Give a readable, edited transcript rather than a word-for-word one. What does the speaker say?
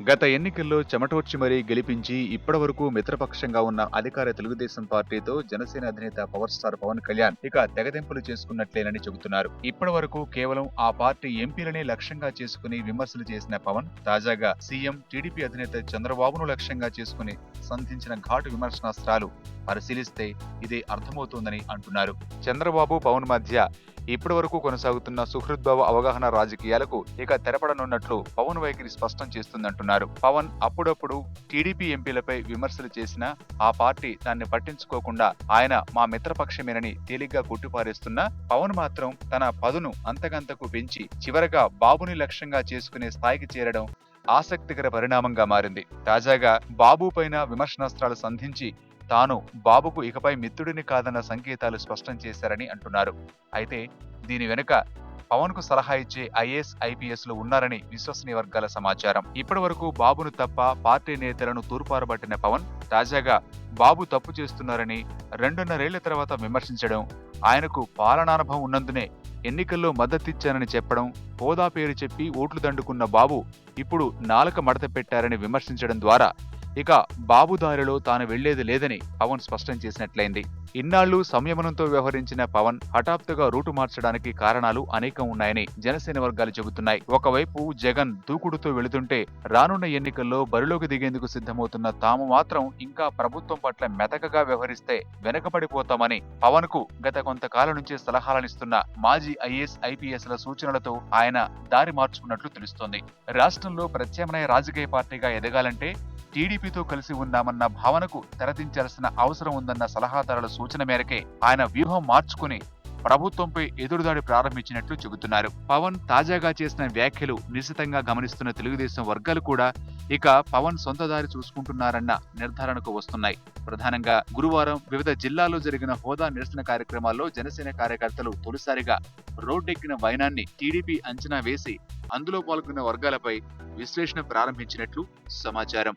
గత ఎన్నికల్లో చెమటోడ్చి మరీ గెలిపించి ఇప్పటివరకు మిత్రపక్షంగా ఉన్న అధికార తెలుగుదేశం పార్టీతో జనసేన అధినేత పవర్ స్టార్ పవన్ కళ్యాణ్ ఇక తెగదెంపులు చేసుకున్నట్లేనని చెబుతున్నారు. ఇప్పటివరకు కేవలం ఆ పార్టీ ఎంపీలనే లక్ష్యంగా చేసుకుని విమర్శలు చేసిన పవన్ తాజాగా సీఎం టీడీపీ అధినేత చంద్రబాబును లక్ష్యంగా చేసుకుని సంధించిన ఘాటు విమర్శనాస్త్రాలు పరిశీలిస్తే ఇదే అర్థమవుతోందని అంటున్నారు. చంద్రబాబు పవన్ మధ్య ఇప్పటి వరకు కొనసాగుతున్న సుహృద్భావ అవగాహన రాజకీయాలకు ఇక తెరపడనున్నట్లు పవన్ వైఖరి స్పష్టం చేస్తుందంటున్నారు. పవన్ అప్పుడప్పుడు టీడీపీ ఎంపీలపై విమర్శలు చేసినా ఆ పార్టీ దాన్ని పట్టించుకోకుండా ఆయన మా మిత్రపక్షమేనని తేలిగ్గా కొట్టిపారేస్తున్నా పవన్ మాత్రం తన పదును అంతకంతకు పెంచి చివరగా బాబుని లక్ష్యంగా చేసుకునే స్థాయికి చేరడం ఆసక్తికర పరిణామంగా మారింది. తాజాగా బాబు పైన విమర్శనాస్త్రాలు సంధించి తాను బాబుకు ఇకపై మిత్రుడిని కాదన్న సంకేతాలు స్పష్టం చేశారని అంటున్నారు. అయితే దీని వెనుక పవన్ కు సలహా ఇచ్చే ఐఏఎస్ ఐపీఎస్లు ఉన్నారని విశ్వసనీయ వర్గాల సమాచారం. ఇప్పటి వరకు బాబును తప్ప పార్టీ నేతలను తూర్పారబట్టిన పవన్ తాజాగా బాబు తప్పు చేస్తున్నారని 2.5 తర్వాత విమర్శించడం, ఆయనకు పాలనానుభవం ఉన్నందునే ఎన్నికల్లో మద్దతిచ్చానని చెప్పడం, హోదా పేరు చెప్పి ఓట్లు దండుకున్న బాబు ఇప్పుడు నాలుక మడత పెట్టారని విమర్శించడం ద్వారా ఇక బాబు దారిలో తాను వెళ్లేది లేదని పవన్ స్పష్టం చేసినట్లయింది. ఇన్నాళ్లు సంయమనంతో వ్యవహరించిన పవన్ హఠాత్తుగా రూటు మార్చడానికి కారణాలు అనేకం ఉన్నాయని జనసేన వర్గాలు చెబుతున్నాయి. ఒకవైపు జగన్ దూకుడుతో వెళుతుంటే రానున్న ఎన్నికల్లో బరిలోకి దిగేందుకు సిద్ధమవుతున్న తాము మాత్రం ఇంకా ప్రభుత్వం పట్ల మెతకగా వ్యవహరిస్తే వెనకబడిపోతామని పవన్ కు గత కొంతకాలం నుంచి సలహాలనిస్తున్న మాజీ ఐఏఎస్ ఐపీఎస్ల సూచనలతో ఆయన దారి మార్చుకున్నట్లు తెలుస్తోంది. రాష్ట్రంలో ప్రత్యామ్నాయ రాజకీయ పార్టీగా ఎదగాలంటే టీడీపీతో కలిసి ఉన్నామన్న భావనకు తెరదించాల్సిన అవసరం ఉందన్న సలహాదారుల సూచన మేరకే ఆయన వ్యూహం మార్చుకుని ప్రభుత్వంపై ఎదురుదాడి ప్రారంభించినట్లు చెబుతున్నారు. పవన్ తాజాగా చేసిన వ్యాఖ్యలు నిశితంగా గమనిస్తున్న తెలుగుదేశం వర్గాలు కూడా ఇక పవన్ సొంత దారి చూసుకుంటున్నారన్న నిర్ధారణకు వస్తున్నాయి. ప్రధానంగా గురువారం వివిధ జిల్లాల్లో జరిగిన హోదా నిరసన కార్యక్రమాల్లో జనసేన కార్యకర్తలు తొలిసారిగా రోడ్డెక్కిన వైనాన్ని టీడీపీ అంచనా వేసి అందులో పాల్గొన్న వర్గాలపై విశ్లేషణ ప్రారంభించినట్లు సమాచారం.